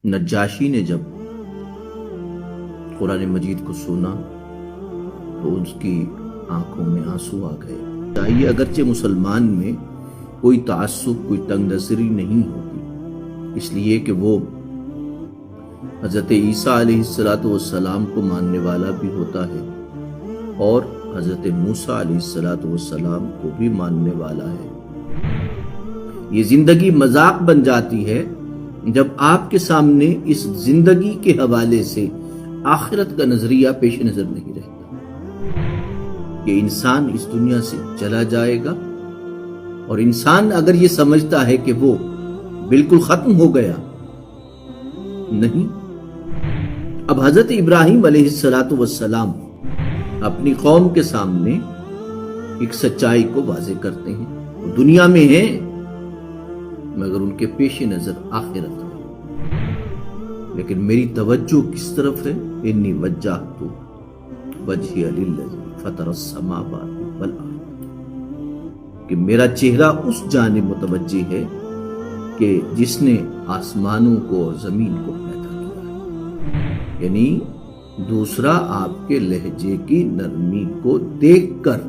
نجاشی نے جب قرآن مجید کو سنا تو اس کی آنکھوں میں آنسو آ گئے. چاہیے اگرچہ مسلمان میں کوئی تعصب، کوئی تنگ نظری نہیں ہوتی، اس لیے کہ وہ حضرت عیسیٰ علیہ السلام کو ماننے والا بھی ہوتا ہے اور حضرت موسیٰ علیہ السلام کو بھی ماننے والا ہے. یہ زندگی مذاق بن جاتی ہے جب آپ کے سامنے اس زندگی کے حوالے سے آخرت کا نظریہ پیش نظر نہیں رہتا کہ انسان اس دنیا سے چلا جائے گا، اور انسان اگر یہ سمجھتا ہے کہ وہ بالکل ختم ہو گیا، نہیں. اب حضرت ابراہیم علیہ السلام اپنی قوم کے سامنے ایک سچائی کو واضح کرتے ہیں. وہ دنیا میں ہیں مگر ان کے پیش نظر آخرت ہے. لیکن میری توجہ کس طرف ہے؟ انی وجہت وجہی للذی فطر السماوات والارض، کہ میرا چہرہ اس جانب متوجہ ہے کہ جس نے آسمانوں کو اور زمین کو پیدا کیا ہے. یعنی دوسرا آپ کے لہجے کی نرمی کو دیکھ کر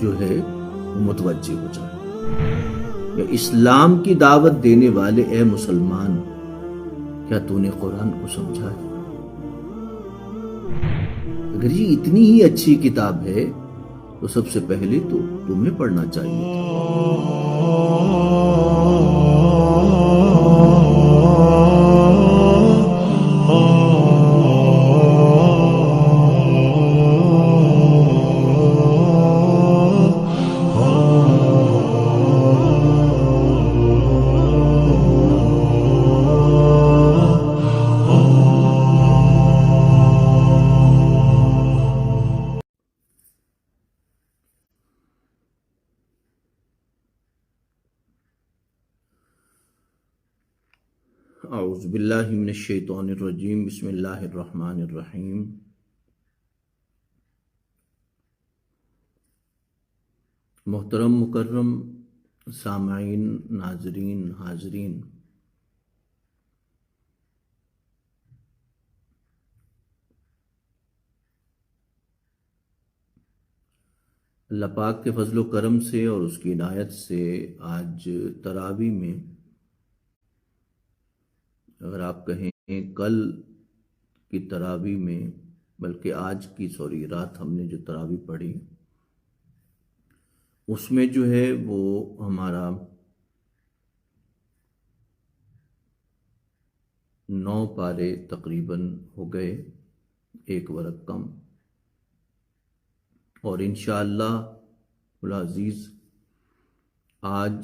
جو ہے متوجہ ہو جائے. یا اسلام کی دعوت دینے والے اے مسلمان، کیا تو نے قرآن کو سمجھا ہے؟ اگر یہ اتنی ہی اچھی کتاب ہے تو سب سے پہلے تو تمہیں پڑھنا چاہیے اعوذ باللہ من الشیطان الرجیم. بسم اللہ الرحمن الرحیم. محترم مکرم سامعین، ناظرین، حاضرین، اللہ پاک کے فضل و کرم سے اور اس کی عنایت سے آج تراویح میں، اگر آپ کہیں کل کی تراویح میں، بلکہ آج کی رات ہم نے جو تراویح پڑھی اس میں جو ہے وہ ہمارا 9 پارے تقریباً ہو گئے، 1 ورق کم. اور انشاءاللہ العزیز آج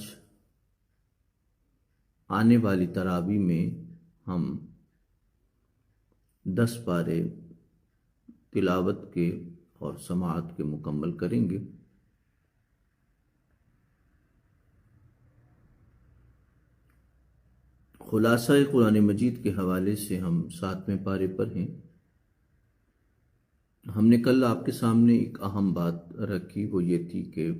آنے والی تراویح میں ہم 10 پارے تلاوت کے اور سماعت کے مکمل کریں گے. خلاصہ قرآن مجید کے حوالے سے ہم 7ویں پارے پر ہیں. ہم نے کل آپ کے سامنے ایک اہم بات رکھی، وہ یہ تھی کہ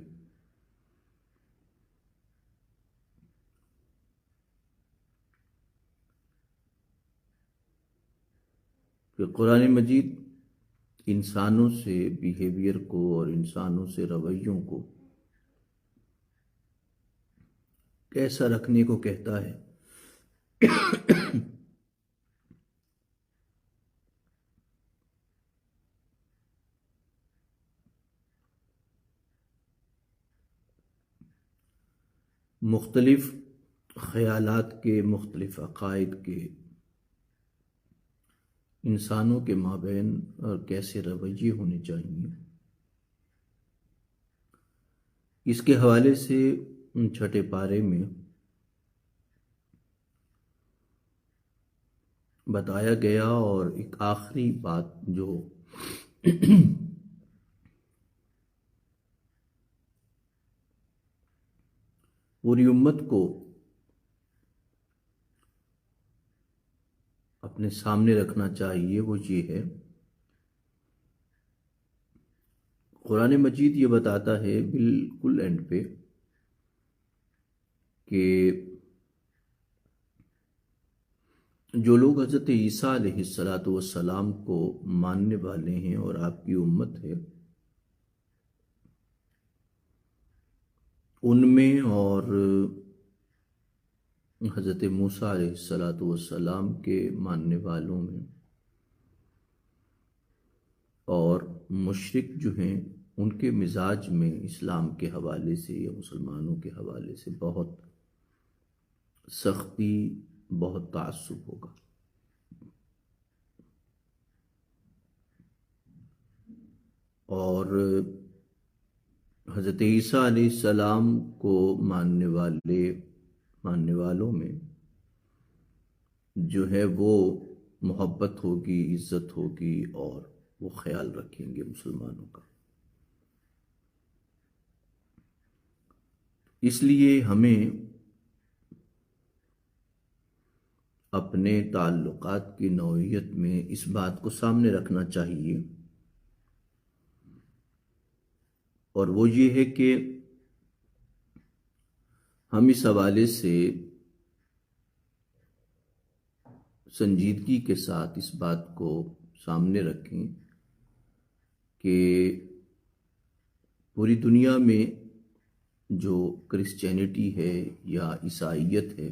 قرآن مجید انسانوں سے بیہیویئر کو اور انسانوں سے رویوں کو کیسا رکھنے کو کہتا ہے. مختلف خیالات کے، مختلف عقائد کے انسانوں کے مابین اور کیسے رویے ہونے چاہیے، اس کے حوالے سے 6 پارے میں بتایا گیا. اور ایک آخری بات جو پوری امت کو اپنے سامنے رکھنا چاہیے، وہ یہ ہے، قرآن مجید یہ بتاتا ہے بالکل اینڈ پہ کہ جو لوگ حضرت عیسیٰ علیہ السلام کو ماننے والے ہیں اور آپ کی امت ہے، ان میں اور حضرت موسیٰ علیہ السلام کے ماننے والوں میں اور مشرک جو ہیں ان کے مزاج میں اسلام کے حوالے سے یا مسلمانوں کے حوالے سے بہت سختی، بہت تعصب ہوگا۔ اور حضرت عیسیٰ علیہ السلام کو ماننے والوں میں جو ہے وہ محبت ہوگی، عزت ہوگی، اور وہ خیال رکھیں گے مسلمانوں کا۔ اس لیے ہمیں اپنے تعلقات کی نوعیت میں اس بات کو سامنے رکھنا چاہیے، اور وہ یہ ہے کہ ہم اس حوالے سے سنجیدگی کے ساتھ اس بات کو سامنے رکھیں کہ پوری دنیا میں جو کرسچینٹی ہے یا عیسائیت ہے،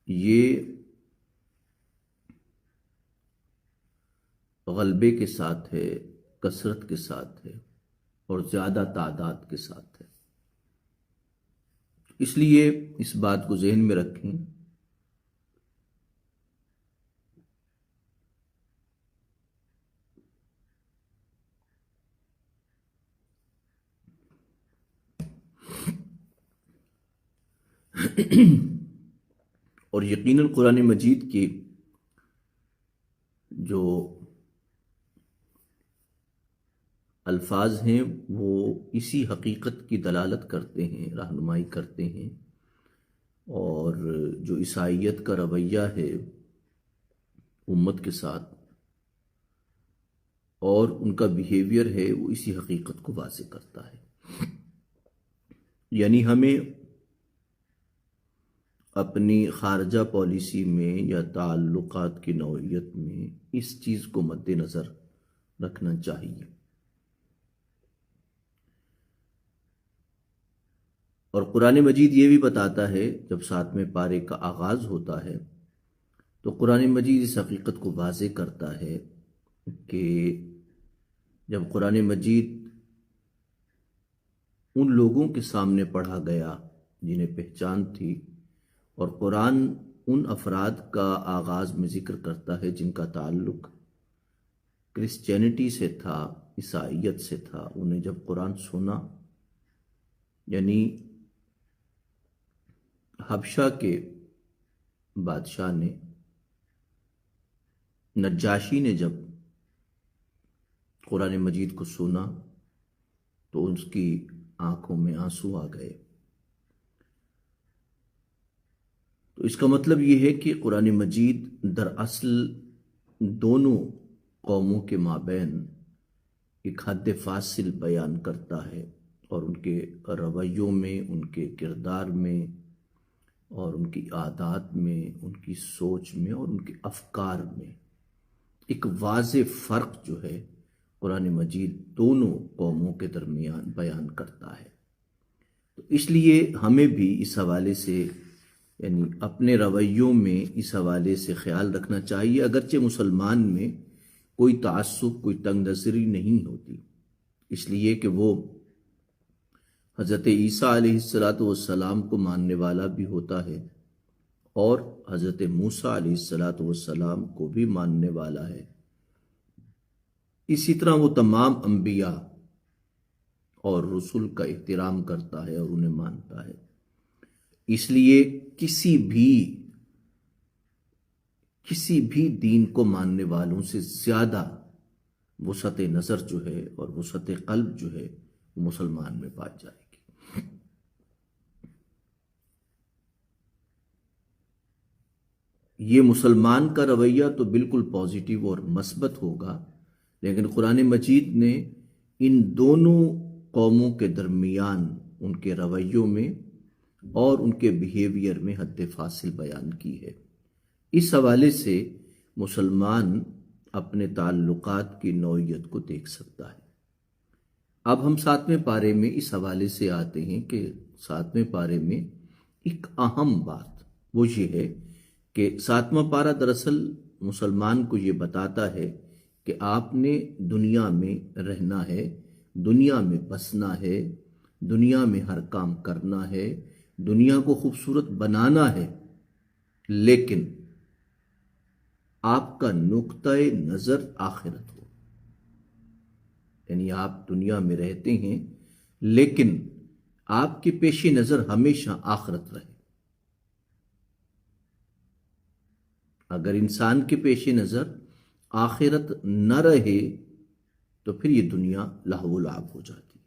یہ غلبے کے ساتھ ہے، کثرت کے ساتھ ہے، اور زیادہ تعداد کے ساتھ ہے۔ اس لیے اس بات کو ذہن میں رکھیں اور یقیناً قرآن مجید کے جو الفاظ ہیں وہ اسی حقیقت کی دلالت کرتے ہیں، رہنمائی کرتے ہیں، اور جو عیسائیت کا رویہ ہے امت کے ساتھ اور ان کا بیہیویئر ہے وہ اسی حقیقت کو واضح کرتا ہے۔ یعنی ہمیں اپنی خارجہ پالیسی میں یا تعلقات کی نوعیت میں اس چیز کو مد نظر رکھنا چاہیے، اور قرآن مجید یہ بھی بتاتا ہے، جب 7ویں پارے کا آغاز ہوتا ہے تو قرآن مجید اس حقیقت کو واضح کرتا ہے کہ جب قرآن مجید ان لوگوں کے سامنے پڑھا گیا جنہیں پہچان تھی، اور قرآن ان افراد کا آغاز میں ذکر کرتا ہے جن کا تعلق کرسچینٹی سے تھا، عیسائیت سے تھا، انہیں جب قرآن سنا، یعنی حبشہ کے بادشاہ نے، نجاشی نے جب قرآن مجید کو سنا تو اس کی آنکھوں میں آنسو آ گئے۔ تو اس کا مطلب یہ ہے کہ قرآن مجید دراصل دونوں قوموں کے مابین ایک حد فاصل بیان کرتا ہے، اور ان کے رویوں میں، ان کے کردار میں، اور ان کی عادات میں، ان کی سوچ میں، اور ان کے افکار میں ایک واضح فرق جو ہے قرآن مجید دونوں قوموں کے درمیان بیان کرتا ہے۔ تو اس لیے ہمیں بھی اس حوالے سے، یعنی اپنے رویوں میں اس حوالے سے خیال رکھنا چاہیے، اگرچہ مسلمان میں کوئی تعصب، کوئی تنگ نظری نہیں ہوتی، اس لیے کہ وہ حضرت عیسیٰ علیہ السلام کو ماننے والا بھی ہوتا ہے اور حضرت موسیٰ علیہ السلام کو بھی ماننے والا ہے۔ اسی طرح وہ تمام انبیاء اور رسول کا احترام کرتا ہے اور انہیں مانتا ہے۔ اس لیے کسی بھی دین کو ماننے والوں سے زیادہ وسعت نظر جو ہے اور وسعت قلب جو ہے وہ مسلمان میں پائی جائے گی۔ یہ مسلمان کا رویہ تو بالکل پازیٹیو اور مثبت ہوگا، لیکن قرآن مجید نے ان دونوں قوموں کے درمیان ان کے رویوں میں اور ان کے بیہیویئر میں حد فاصل بیان کی ہے۔ اس حوالے سے مسلمان اپنے تعلقات کی نوعیت کو دیکھ سکتا ہے۔ اب ہم 7ویں پارے میں اس حوالے سے آتے ہیں کہ 7ویں پارے میں ایک اہم بات وہ یہ ہے کہ 7واں پارہ دراصل مسلمان کو یہ بتاتا ہے کہ آپ نے دنیا میں رہنا ہے، دنیا میں بسنا ہے، دنیا میں ہر کام کرنا ہے، دنیا کو خوبصورت بنانا ہے، لیکن آپ کا نقطۂ نظر آخرت ہو۔ یعنی آپ دنیا میں رہتے ہیں لیکن آپ کے پیش نظر ہمیشہ آخرت رہے۔ اگر انسان کے پیش نظر آخرت نہ رہے تو پھر یہ دنیا لہو و لعب ہو جاتی ہے،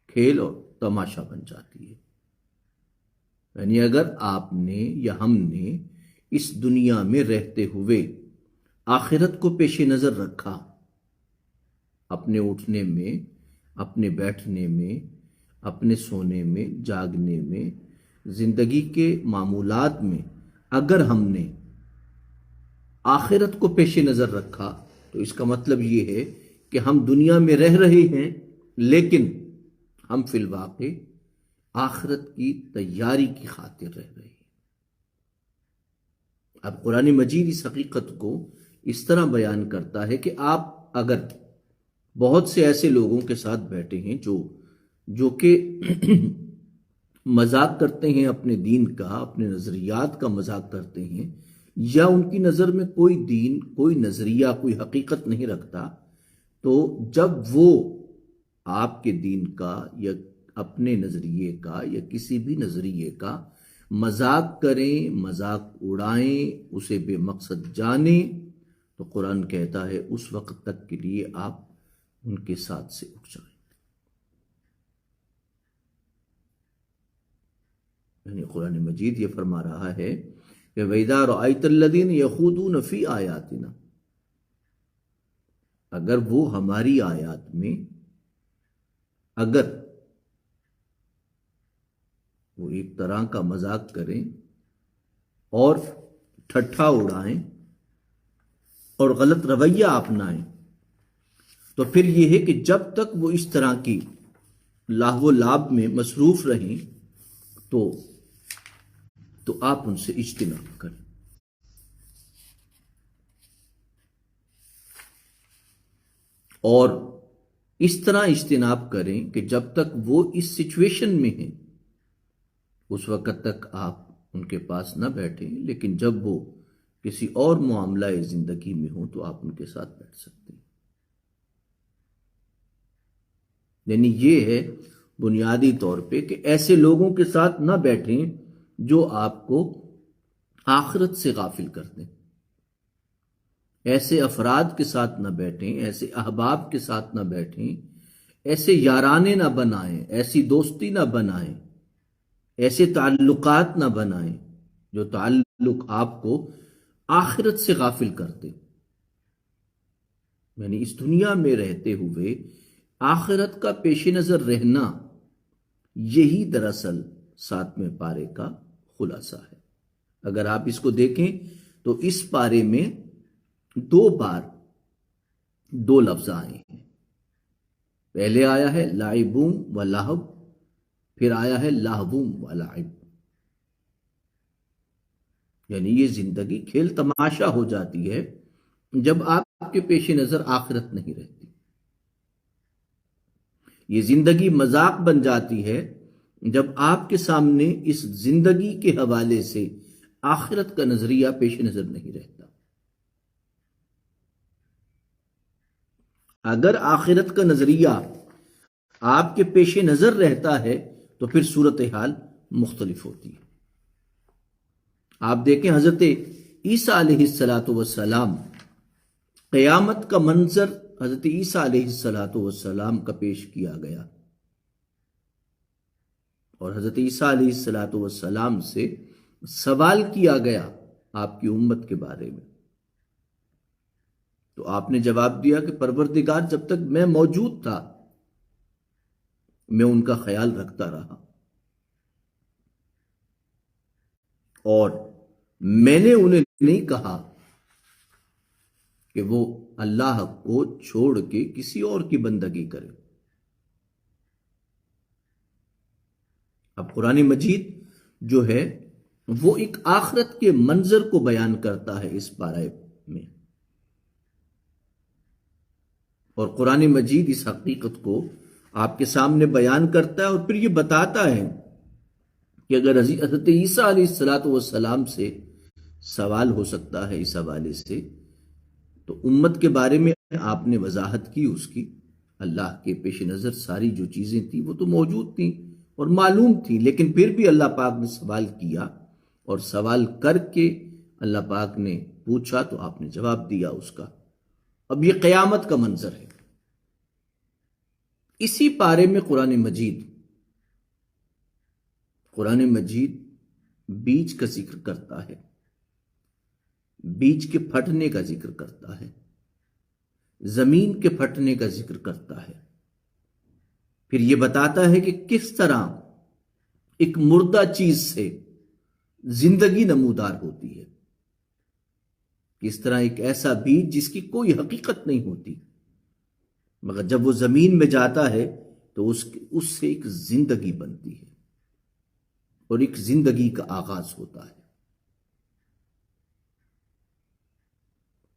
کھیل اور تماشا بن جاتی ہے۔ یعنی اگر آپ نے یا ہم نے اس دنیا میں رہتے ہوئے آخرت کو پیش نظر رکھا، اپنے اٹھنے میں، اپنے بیٹھنے میں، اپنے سونے میں، جاگنے میں، زندگی کے معمولات میں اگر ہم نے آخرت کو پیش نظر رکھا تو اس کا مطلب یہ ہے کہ ہم دنیا میں رہ رہے ہیں لیکن ہم فی الواقع آخرت کی تیاری کی خاطر رہ رہے ہیں۔ اب قرآن مجید اس حقیقت کو اس طرح بیان کرتا ہے کہ آپ اگر بہت سے ایسے لوگوں کے ساتھ بیٹھے ہیں جو کہ مذاق کرتے ہیں اپنے دین کا، اپنے نظریات کا مذاق کرتے ہیں، یا ان کی نظر میں کوئی دین، کوئی نظریہ، کوئی حقیقت نہیں رکھتا، تو جب وہ آپ کے دین کا یا اپنے نظریے کا یا کسی بھی نظریے کا مذاق کریں، مذاق اڑائیں، اسے بے مقصد جانیں، تو قرآن کہتا ہے اس وقت تک کے لیے آپ ان کے ساتھ سے اٹھ جائیں۔ یعنی قرآن مجید یہ فرما رہا ہے کہ وَإِذَا رَأَيْتَ الَّذِينَ يَخُوضُونَ فِي آيَاتِنَا، اگر وہ ہماری آیات میں اگر وہ ایک طرح کا مذاق کریں اور ٹھٹھا اڑائیں اور غلط رویہ اپنائیں، تو پھر یہ ہے کہ جب تک وہ اس طرح کی لاہو و لعب میں مصروف رہیں تو آپ ان سے اجتناب کریں۔ اور اس طرح اجتناب کریں کہ جب تک وہ اس سچویشن میں ہیں اس وقت تک آپ ان کے پاس نہ بیٹھیں، لیکن جب وہ کسی اور معاملہ زندگی میں ہوں تو آپ ان کے ساتھ بیٹھ سکتے ہیں۔ یعنی یہ ہے بنیادی طور پہ کہ ایسے لوگوں کے ساتھ نہ بیٹھیں جو آپ کو آخرت سے غافل کر دیں، ایسے افراد کے ساتھ نہ بیٹھیں، ایسے احباب کے ساتھ نہ بیٹھیں، ایسے یارانے نہ بنائیں، ایسی دوستی نہ بنائیں، ایسے تعلقات نہ بنائیں جو تعلق آپ کو آخرت سے غافل کر دے۔ یعنی اس دنیا میں رہتے ہوئے آخرت کا پیش نظر رہنا، یہی دراصل 7ویں پارے کا خلاصہ ہے۔ اگر آپ اس کو دیکھیں تو اس پارے میں 2 بار 2 لفظ آئے ہیں۔ پہلے آیا ہے لعبون و لہو، پھر آیا ہے لہوم و لعب۔ یعنی یہ زندگی کھیل تماشا ہو جاتی ہے جب آپ کے پیش نظر آخرت نہیں رہتی، یہ زندگی مذاق بن جاتی ہے جب آپ کے سامنے اس زندگی کے حوالے سے آخرت کا نظریہ پیش نظر نہیں رہتا۔ اگر آخرت کا نظریہ آپ کے پیش نظر رہتا ہے تو پھر صورتحال مختلف ہوتی ہے۔ آپ دیکھیں حضرت عیسیٰ علیہ السلام، قیامت کا منظر حضرت عیسیٰ علیہ السلام کا پیش کیا گیا، اور حضرت عیسیٰ علیہ السلام سے سوال کیا گیا آپ کی امت کے بارے میں، تو آپ نے جواب دیا کہ پروردگار جب تک میں موجود تھا میں ان کا خیال رکھتا رہا، اور میں نے انہیں نہیں کہا کہ وہ اللہ کو چھوڑ کے کسی اور کی بندگی کرے۔ اب قرآن مجید جو ہے وہ ایک آخرت کے منظر کو بیان کرتا ہے اس بارے میں، اور قرآن مجید اس حقیقت کو آپ کے سامنے بیان کرتا ہے، اور پھر یہ بتاتا ہے کہ اگر حضرت عیسیٰ علیہ السلام سے سوال ہو سکتا ہے اس حوالے سے، تو امت کے بارے میں آپ نے وضاحت کی، اس کی اللہ کے پیش نظر ساری جو چیزیں تھیں وہ تو موجود تھیں اور معلوم تھیں، لیکن پھر بھی اللہ پاک نے سوال کیا، اور سوال کر کے اللہ پاک نے پوچھا تو آپ نے جواب دیا اس کا۔ اب یہ قیامت کا منظر ہے۔ اسی پارے میں قرآن مجید بیج کا ذکر کرتا ہے، بیج کے پھٹنے کا ذکر کرتا ہے، زمین کے پھٹنے کا ذکر کرتا ہے، پھر یہ بتاتا ہے کہ کس طرح ایک مردہ چیز سے زندگی نمودار ہوتی ہے، کس طرح ایک ایسا بیج جس کی کوئی حقیقت نہیں ہوتی، مگر جب وہ زمین میں جاتا ہے تو اس سے ایک زندگی بنتی ہے اور ایک زندگی کا آغاز ہوتا ہے۔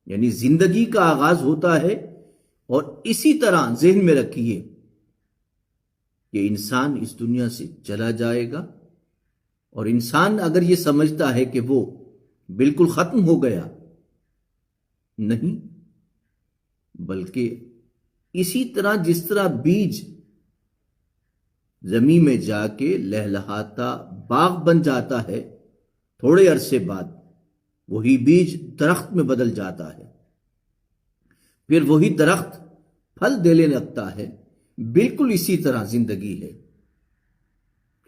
یعنی زندگی کا آغاز ہوتا ہے، اور اسی طرح ذہن میں رکھیے کہ انسان اس دنیا سے چلا جائے گا، اور انسان اگر یہ سمجھتا ہے کہ وہ بالکل ختم ہو گیا، نہیں، بلکہ اسی طرح جس طرح بیج زمین میں جا کے لہلہاتا باغ بن جاتا ہے، تھوڑے عرصے بعد وہی بیج درخت میں بدل جاتا ہے، پھر وہی درخت پھل دینے لگتا ہے، بالکل اسی طرح زندگی ہے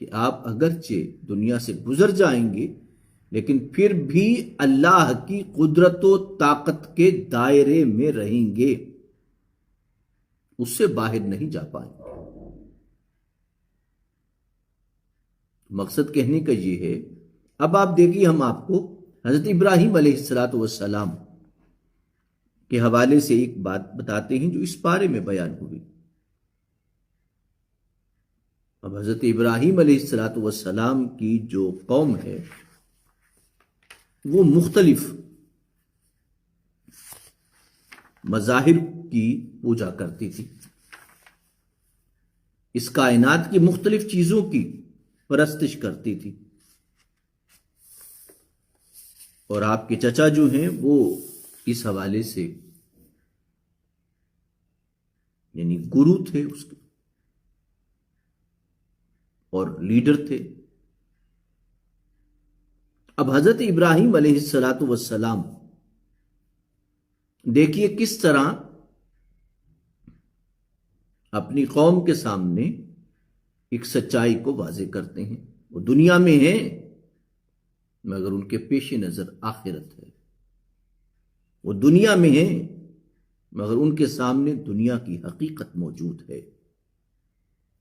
کہ آپ اگرچہ دنیا سے گزر جائیں گے، لیکن پھر بھی اللہ کی قدرت و طاقت کے دائرے میں رہیں گے، اس سے باہر نہیں جا پائیں گے۔ مقصد کہنے کا یہ ہے، اب آپ دیکھیے، ہم آپ کو حضرت ابراہیم علیہ السلام کے حوالے سے ایک بات بتاتے ہیں جو اس بارے میں بیان ہوئی۔ اب حضرت ابراہیم علیہ السلام کی جو قوم ہے وہ مختلف مظاہر کی پوجا کرتی تھی، اس کائنات کی مختلف چیزوں کی پرستش کرتی تھی، اور آپ کے چچا جو ہیں وہ اس حوالے سے یعنی گرو تھے اس کے اور لیڈر تھے۔ اب حضرت ابراہیم علیہ السلام دیکھیے کس طرح اپنی قوم کے سامنے ایک سچائی کو واضح کرتے ہیں۔ وہ دنیا میں ہیں مگر ان کے پیش نظر آخرت ہے، وہ دنیا میں ہیں مگر ان کے سامنے دنیا کی حقیقت موجود ہے،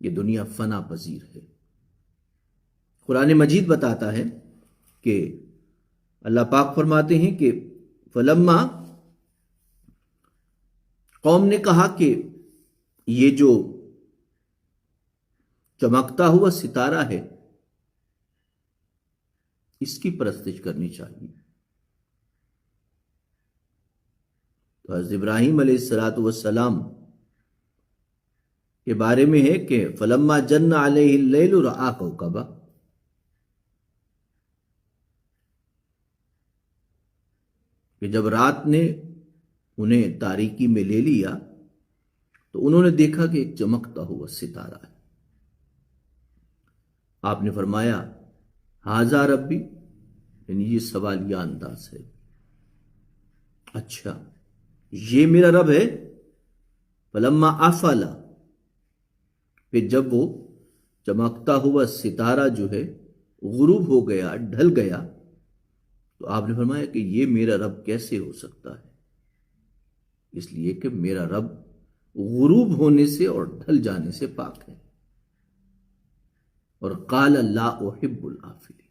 یہ دنیا فنا پذیر ہے۔ قرآن مجید بتاتا ہے کہ اللہ پاک فرماتے ہیں کہ فلما، قوم نے کہا کہ یہ جو چمکتا ہوا ستارہ ہے اس کی پرستش کرنی چاہیے۔ تو حضرت ابراہیم علیہ السلام کے بارے میں ہے کہ فلما جن علیہ اللیل رآ کوکبا، کہ جب رات نے انہیں تاریکی میں لے لیا تو انہوں نے دیکھا کہ ایک چمکتا ہوا ستارہ ہے۔ آپ نے فرمایا ھذا ربی، یعنی یہ سوالیہ انداز ہے، اچھا یہ میرا رب ہے۔ فلما افل، پھر جب وہ چمکتا ہوا ستارہ جو ہے غروب ہو گیا، ڈھل گیا، تو آپ نے فرمایا کہ یہ میرا رب کیسے ہو سکتا ہے، اس لیے کہ میرا رب غروب ہونے سے اور ڈھل جانے سے پاک ہے۔ اور قال لا احب الآفلین،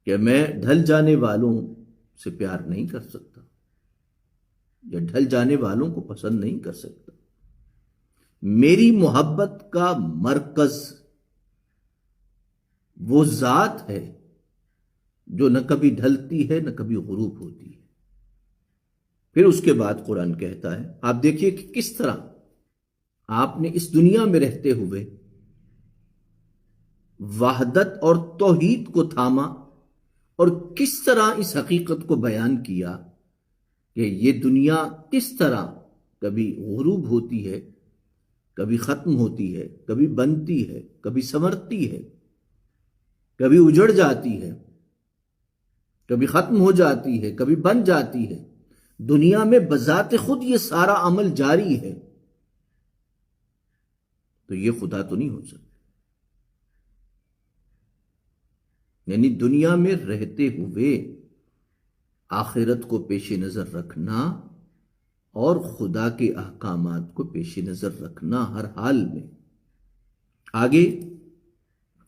کہ میں ڈھل جانے والوں سے پیار نہیں کر سکتا یا ڈھل جانے والوں کو پسند نہیں کر سکتا۔ میری محبت کا مرکز وہ ذات ہے جو نہ کبھی ڈھلتی ہے نہ کبھی غروب ہوتی ہے۔ پھر اس کے بعد قرآن کہتا ہے، آپ دیکھیے کہ کس طرح آپ نے اس دنیا میں رہتے ہوئے وحدت اور توحید کو تھاما اور کس طرح اس حقیقت کو بیان کیا کہ یہ دنیا کس طرح کبھی غروب ہوتی ہے، کبھی ختم ہوتی ہے، کبھی بنتی ہے، کبھی سنورتی ہے، کبھی اجڑ جاتی ہے، کبھی ختم ہو جاتی ہے، کبھی بن جاتی ہے۔ دنیا میں بذات خود یہ سارا عمل جاری ہے، تو یہ خدا تو نہیں ہو سکتا۔ یعنی دنیا میں رہتے ہوئے آخرت کو پیش نظر رکھنا اور خدا کے احکامات کو پیش نظر رکھنا ہر حال میں۔ آگے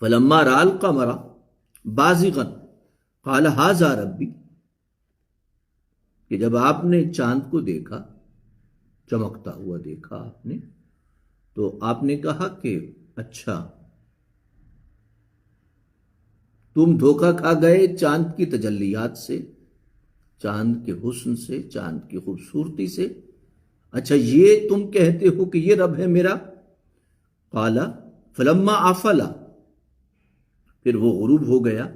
فلما رأى القمر بازغا قال هذا ربی، کہ جب آپ نے چاند کو دیکھا، چمکتا ہوا دیکھا آپ نے، تو آپ نے کہا کہ اچھا تم دھوکہ کھا گئے چاند کی تجلیات سے، چاند کے حسن سے، چاند کی خوبصورتی سے۔ اچھا یہ تم کہتے ہو کہ یہ رب ہے میرا؟ قال فلما افل، پھر وہ غروب ہو گیا،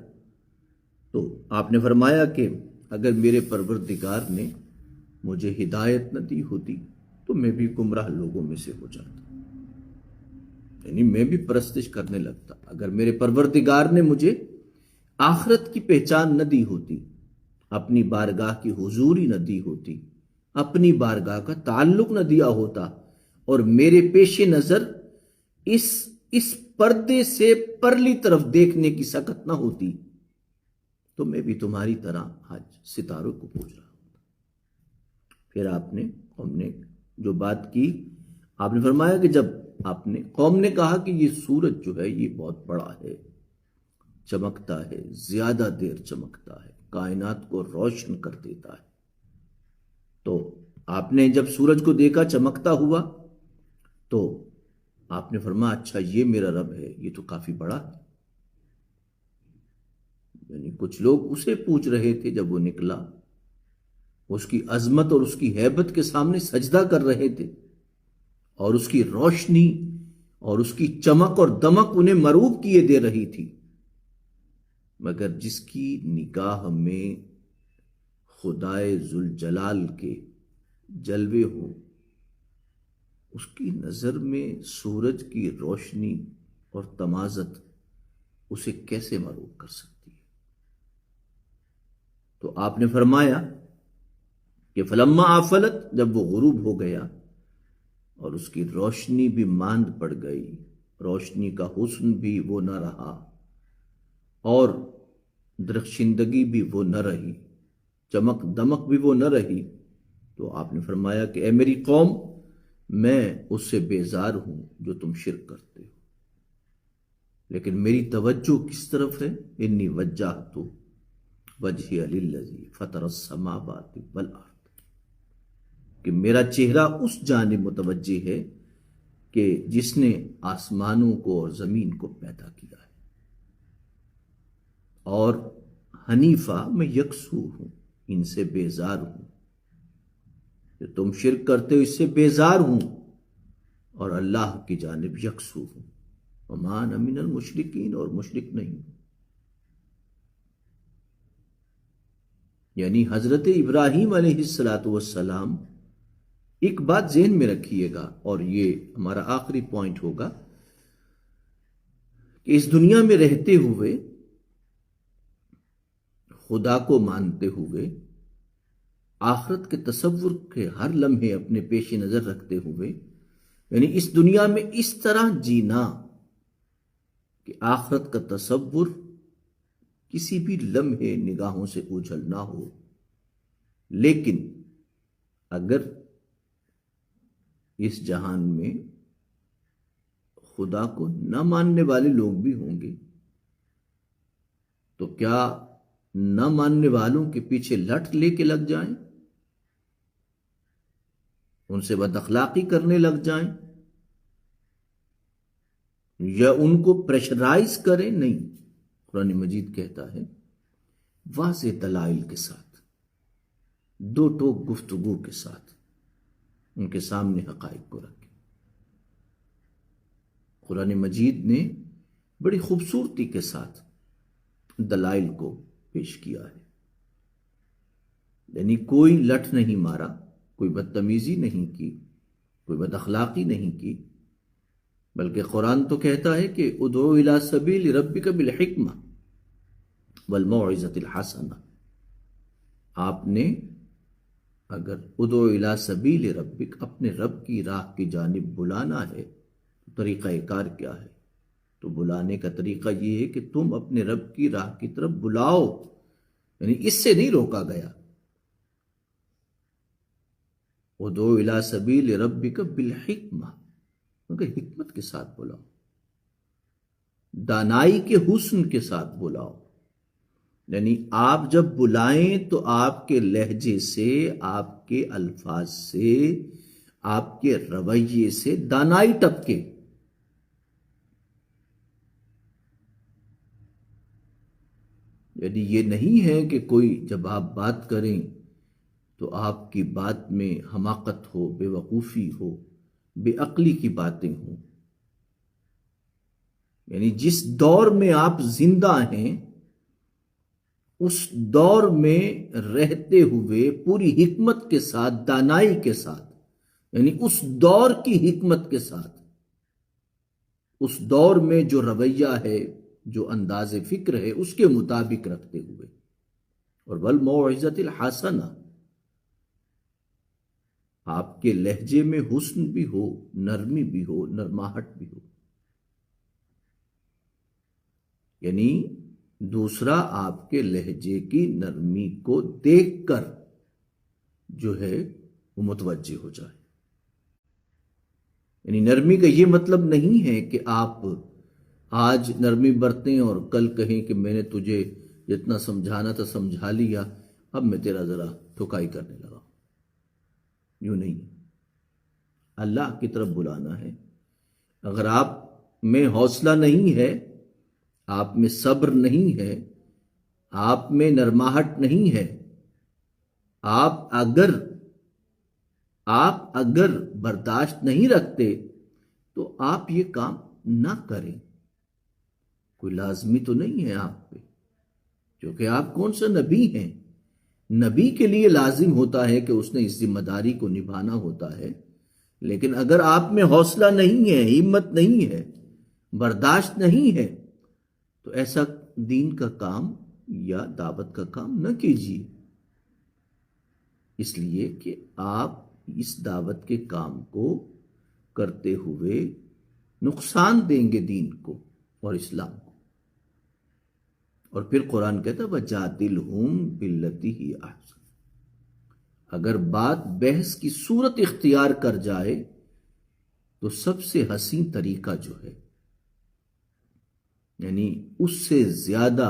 تو آپ نے فرمایا کہ اگر میرے پروردگار نے مجھے ہدایت نہ دی ہوتی تو میں بھی گمراہ لوگوں میں سے ہو جاتا، یعنی میں بھی پرستش کرنے لگتا۔ اگر میرے پروردگار نے مجھے آخرت کی پہچان نہ دی ہوتی، اپنی بارگاہ کی حضوری نہ دی ہوتی، اپنی بارگاہ کا تعلق نہ دیا ہوتا، اور میرے پیش نظر اس پردے سے پرلی طرف دیکھنے کی سکت نہ ہوتی، تو میں بھی تمہاری طرح آج ستاروں کو پوج رہا ہوں۔ پھر آپ نے قوم نے جو بات کی، آپ نے فرمایا کہ جب آپ نے قوم نے کہا کہ یہ سورج جو ہے یہ بہت بڑا ہے، چمکتا ہے، زیادہ دیر چمکتا ہے، کائنات کو روشن کر دیتا ہے، تو آپ نے جب سورج کو دیکھا چمکتا ہوا تو آپ نے فرمایا اچھا یہ میرا رب ہے، یہ تو کافی بڑا ہے۔ یعنی کچھ لوگ اسے پوچھ رہے تھے جب وہ نکلا، اس کی عظمت اور اس کی ہیبت کے سامنے سجدہ کر رہے تھے، اور اس کی روشنی اور اس کی چمک اور دمک انہیں مروب کیے دے رہی تھی، مگر جس کی نگاہ میں خدائے ذوالجلال کے جلوے ہو، اس کی نظر میں سورج کی روشنی اور تمازت اسے کیسے مروب کر سکتی ہے؟ تو آپ نے فرمایا کہ فلما آفلت، جب وہ غروب ہو گیا اور اس کی روشنی بھی ماند پڑ گئی، روشنی کا حسن بھی وہ نہ رہا اور درخشندگی بھی وہ نہ رہی، چمک دمک بھی وہ نہ رہی، تو آپ نے فرمایا کہ اے میری قوم، میں اس سے بیزار ہوں جو تم شرک کرتے ہو، لیکن میری توجہ کس طرف ہے؟ انی وجہت وجہی للذی فطر السماوات والارض، کہ میرا چہرہ اس جانب متوجہ ہے کہ جس نے آسمانوں کو اور زمین کو پیدا کیا ہے، اور حنیفہ میں یکسو ہوں، ان سے بیزار ہوں، کہ تم شرک کرتے ہو اس سے بیزار ہوں، اور اللہ کی جانب یکسو ہوں، وما انا من المشرکین، اور مشرک نہیں ہوں۔ یعنی حضرت ابراہیم علیہ السلام، ایک بات ذہن میں رکھیے گا، اور یہ ہمارا آخری پوائنٹ ہوگا، کہ اس دنیا میں رہتے ہوئے خدا کو مانتے ہوئے، آخرت کے تصور کے ہر لمحے اپنے پیش نظر رکھتے ہوئے، یعنی اس دنیا میں اس طرح جینا کہ آخرت کا تصور کسی بھی لمحے نگاہوں سے اوجھل نہ ہو۔ لیکن اگر اس جہان میں خدا کو نہ ماننے والے لوگ بھی ہوں گے، تو کیا نہ ماننے والوں کے پیچھے لٹ لے کے لگ جائیں، ان سے بد اخلاقی کرنے لگ جائیں، یا ان کو پریشرائز کریں. نہیں، قرآن مجید کہتا ہے واضح دلائل کے ساتھ، دو ٹوک گفتگو کے ساتھ ان کے سامنے حقائق کو رکھیں. قرآن مجید نے بڑی خوبصورتی کے ساتھ دلائل کو پیش کیا ہے. یعنی کوئی لٹ نہیں مارا، کوئی بدتمیزی نہیں کی، کوئی بد اخلاقی نہیں کی، بلکہ قرآن تو کہتا ہے کہ ادعو الی سبیل ربک بالحکمہ والموعظۃ الحسنہ. آپ نے اگر ادعو الی سبیل ربک، اپنے رب کی راہ کی جانب بلانا ہے، تو طریقہ کار کیا ہے؟ تو بلانے کا طریقہ یہ ہے کہ تم اپنے رب کی راہ کی طرف بلاؤ. یعنی اس سے نہیں روکا گیا. ادعو الی سبیل ربک بالحکمہ، مگر حکمت کے ساتھ بلاؤ، دانائی کے حسن کے ساتھ بلاؤ. یعنی آپ جب بلائیں تو آپ کے لہجے سے، آپ کے الفاظ سے، آپ کے رویے سے دانائی ٹپکے. یعنی یہ نہیں ہے کہ کوئی جب آپ بات کریں تو آپ کی بات میں حماقت ہو، بے وقوفی ہو، بے عقلی کی باتیں ہوں. یعنی جس دور میں آپ زندہ ہیں، اس دور میں رہتے ہوئے پوری حکمت کے ساتھ، دانائی کے ساتھ، یعنی اس دور کی حکمت کے ساتھ، اس دور میں جو رویہ ہے، جو انداز فکر ہے، اس کے مطابق رکھتے ہوئے. اور والموعظۃ الحسنہ، آپ کے لہجے میں حسن بھی ہو، نرمی بھی ہو، نرماہٹ بھی ہو. یعنی دوسرا آپ کے لہجے کی نرمی کو دیکھ کر جو ہے وہ متوجہ ہو جائے. یعنی نرمی کا یہ مطلب نہیں ہے کہ آپ آج نرمی برتیں اور کل کہیں کہ میں نے تجھے جتنا سمجھانا تھا سمجھا لیا، اب میں تیرا ذرا ٹھکائی کرنے لگا. یوں نہیں، اللہ کی طرف بلانا ہے. اگر آپ میں حوصلہ نہیں ہے، آپ میں صبر نہیں ہے، آپ میں نرماہٹ نہیں ہے، آپ اگر برداشت نہیں رکھتے تو آپ یہ کام نہ کریں. کوئی لازمی تو نہیں ہے آپ پہ، کیونکہ آپ کون سا نبی ہیں. نبی کے لیے لازم ہوتا ہے کہ اس نے اس ذمہ داری کو نبھانا ہوتا ہے. لیکن اگر آپ میں حوصلہ نہیں ہے، ہمت نہیں ہے، برداشت نہیں ہے، تو ایسا دین کا کام یا دعوت کا کام نہ کیجیے. اس لیے کہ آپ اس دعوت کے کام کو کرتے ہوئے نقصان دیں گے دین کو اور اسلام کو. اور پھر قرآن کہتا ہے وَجَادِلْهُمْ بِالَّتِي هِيَ أَحْسَنُ. اگر بات بحث کی صورت اختیار کر جائے تو سب سے حسین طریقہ جو ہے، یعنی اس سے زیادہ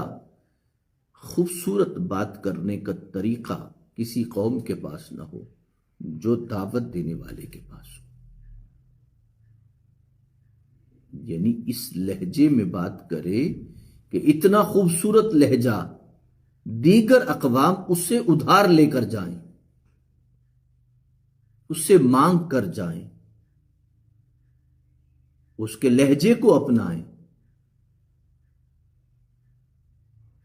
خوبصورت بات کرنے کا طریقہ کسی قوم کے پاس نہ ہو جو دعوت دینے والے کے پاس ہو. یعنی اس لہجے میں بات کرے کہ اتنا خوبصورت لہجہ دیگر اقوام اس سے ادھار لے کر جائیں، اس سے مانگ کر جائیں، اس کے لہجے کو اپنائیں.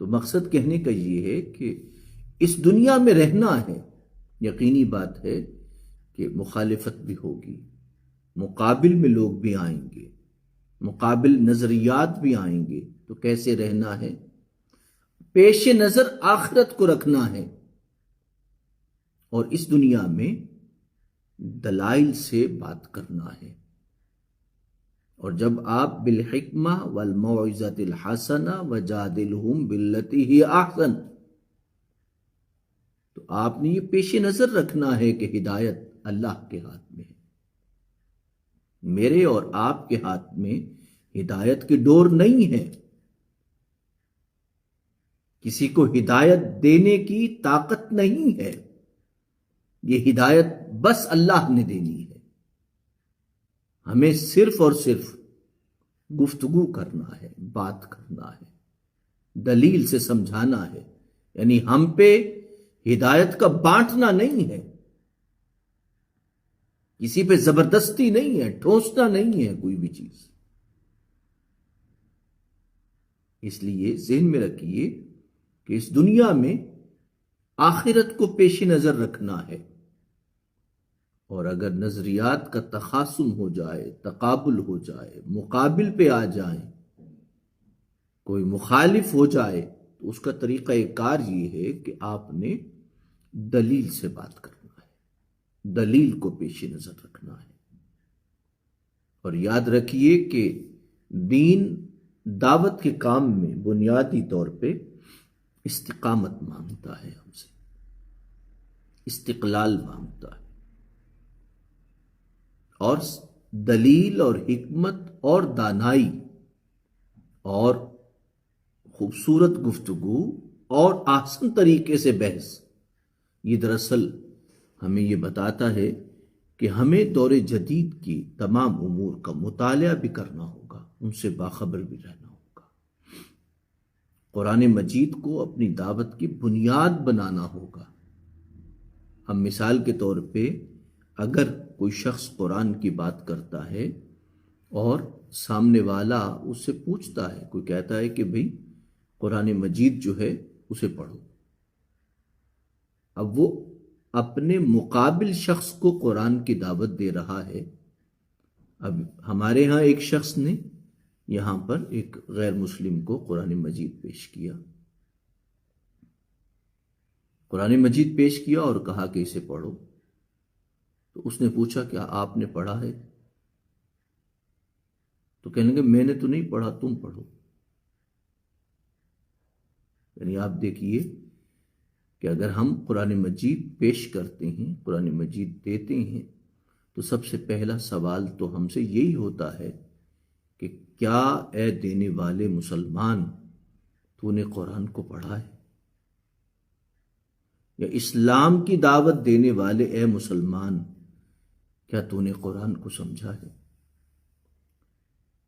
تو مقصد کہنے کا یہ ہے کہ اس دنیا میں رہنا ہے. یقینی بات ہے کہ مخالفت بھی ہوگی، مقابل میں لوگ بھی آئیں گے، مقابل نظریات بھی آئیں گے. تو کیسے رہنا ہے؟ پیش نظر آخرت کو رکھنا ہے، اور اس دنیا میں دلائل سے بات کرنا ہے. اور جب آپ بالحکمہ والموعظۃ الحسنہ وجادلہم باللتی ہی احسن، تو آپ نے یہ پیش نظر رکھنا ہے کہ ہدایت اللہ کے ہاتھ میں ہے. میرے اور آپ کے ہاتھ میں ہدایت کی ڈور نہیں ہے کسی کو ہدایت دینے کی طاقت نہیں ہے، یہ ہدایت بس اللہ نے دینی ہے۔ ہمیں صرف اور صرف گفتگو کرنا ہے، بات کرنا ہے، دلیل سے سمجھانا ہے، یعنی ہم پہ ہدایت کا بانٹنا نہیں ہے، کسی پہ زبردستی نہیں ہے، ٹھوسنا نہیں ہے کوئی بھی چیز۔ اس لیے ذہن میں رکھیے کہ اس دنیا میں آخرت کو پیش نظر رکھنا ہے، اور اگر نظریات کا تخاصم ہو جائے، تقابل ہو جائے، مقابل پہ آ جائیں، کوئی مخالف ہو جائے، تو اس کا طریقہ کار یہ ہے کہ آپ نے دلیل سے بات کرنا ہے، دلیل کو پیش نظر رکھنا ہے۔ اور یاد رکھیے کہ دین دعوت کے کام میں بنیادی طور پہ استقامت مانگتا ہے، ہم سے استقلال مانگتا ہے، اور دلیل اور حکمت اور دانائی اور خوبصورت گفتگو اور آسان طریقے سے بحث، یہ دراصل ہمیں یہ بتاتا ہے کہ ہمیں دور جدید کی تمام امور کا مطالعہ بھی کرنا ہوگا، ان سے باخبر بھی رہنا ہوگا، قرآن مجید کو اپنی دعوت کی بنیاد بنانا ہوگا۔ ہم مثال کے طور پہ اگر کوئی شخص قرآن کی بات کرتا ہے اور سامنے والا اس سے پوچھتا ہے، کوئی کہتا ہے کہ بھئی قرآن مجید جو ہے اسے پڑھو، اب وہ اپنے مقابل شخص کو قرآن کی دعوت دے رہا ہے۔ اب ہمارے ہاں ایک شخص نے یہاں پر ایک غیر مسلم کو قرآن مجید پیش کیا، قرآن مجید پیش کیا اور کہا کہ اسے پڑھو، تو اس نے پوچھا کیا آپ نے پڑھا ہے؟ تو کہنے لگے میں نے تو نہیں پڑھا، تم پڑھو۔ یعنی آپ دیکھیے کہ اگر ہم قرآن مجید پیش کرتے ہیں، قرآن مجید دیتے ہیں، تو سب سے پہلا سوال تو ہم سے یہی ہوتا ہے کہ کیا اے دینے والے مسلمان تو نے قرآن کو پڑھا ہے؟ یا اسلام کی دعوت دینے والے اے مسلمان کیا تو نے قرآن کو سمجھا ہے؟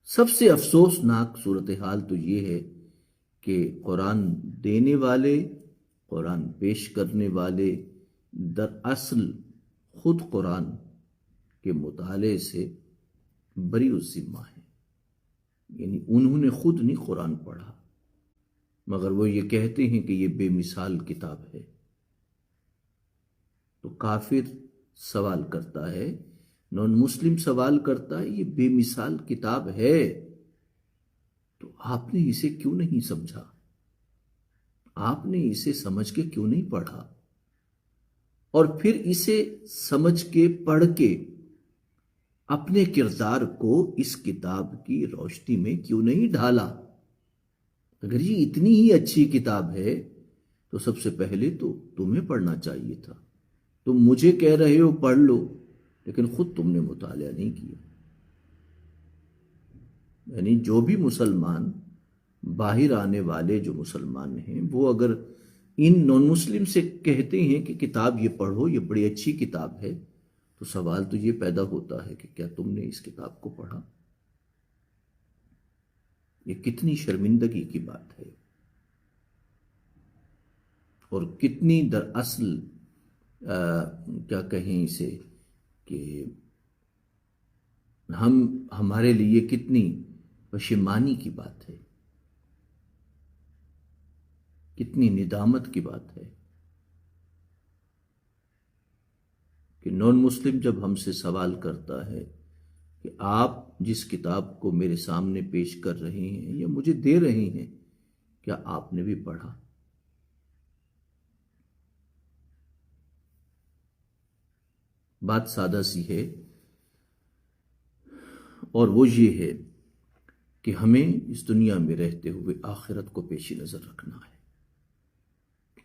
سب سے افسوسناک صورتحال تو یہ ہے کہ قرآن دینے والے، قرآن پیش کرنے والے دراصل خود قرآن کے مطالعے سے بری الذمہ ہیں، یعنی انہوں نے خود نہیں قرآن پڑھا، مگر وہ یہ کہتے ہیں کہ یہ بے مثال کتاب ہے۔ تو کافر سوال کرتا ہے، نان مسلم سوال کرتا ہے، یہ بے مثال کتاب ہے تو آپ نے اسے کیوں نہیں سمجھا؟ آپ نے اسے سمجھ کے کیوں نہیں پڑھا؟ اور پھر اسے سمجھ کے پڑھ کے اپنے کردار کو اس کتاب کی روشنی میں کیوں نہیں ڈھالا؟ اگر یہ اتنی ہی اچھی کتاب ہے تو سب سے پہلے تو تمہیں پڑھنا چاہیے تھا۔ تم مجھے کہہ رہے ہو پڑھ لو، لیکن خود تم نے مطالعہ نہیں کیا۔ یعنی جو بھی مسلمان، باہر آنے والے جو مسلمان ہیں، وہ اگر ان نان مسلم سے کہتے ہیں کہ کتاب یہ پڑھو، یہ بڑی اچھی کتاب ہے، تو سوال تو یہ پیدا ہوتا ہے کہ کیا تم نے اس کتاب کو پڑھا؟ یہ کتنی شرمندگی کی بات ہے، اور کتنی دراصل کیا کہیں اسے کہ ہمارے لیے کتنی پشیمانی کی بات ہے، کتنی ندامت کی بات ہے کہ نان مسلم جب ہم سے سوال کرتا ہے کہ آپ جس کتاب کو میرے سامنے پیش کر رہے ہیں یا مجھے دے رہے ہیں، کیا آپ نے بھی پڑھا؟ بات سادہ سی ہے، اور وہ یہ ہے کہ ہمیں اس دنیا میں رہتے ہوئے آخرت کو پیش نظر رکھنا ہے،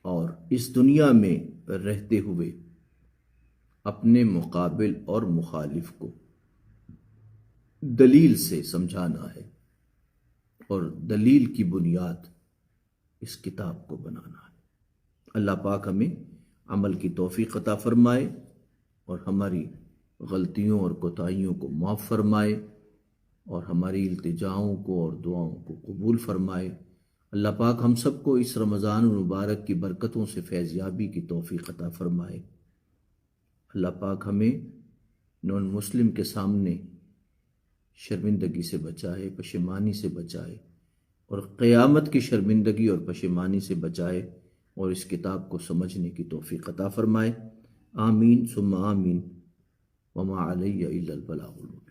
اور اس دنیا میں رہتے ہوئے اپنے مقابل اور مخالف کو دلیل سے سمجھانا ہے، اور دلیل کی بنیاد اس کتاب کو بنانا ہے۔ اللہ پاک ہمیں عمل کی توفیق عطا فرمائے اور ہماری غلطیوں اور کوتاہیوں کو معاف فرمائے اور ہماری التجاؤں کو اور دعاؤں کو قبول فرمائے۔ اللہ پاک ہم سب کو اس رمضان المبارک کی برکتوں سے فیض یابی کی توفیق عطا فرمائے۔ اللہ پاک ہمیں نان مسلم کے سامنے شرمندگی سے بچائے، پشیمانی سے بچائے اور قیامت کی شرمندگی اور پشیمانی سے بچائے اور اس کتاب کو سمجھنے کی توفیق عطا فرمائے۔ آمین ثم آمین وما علی الا البلاغ المبین۔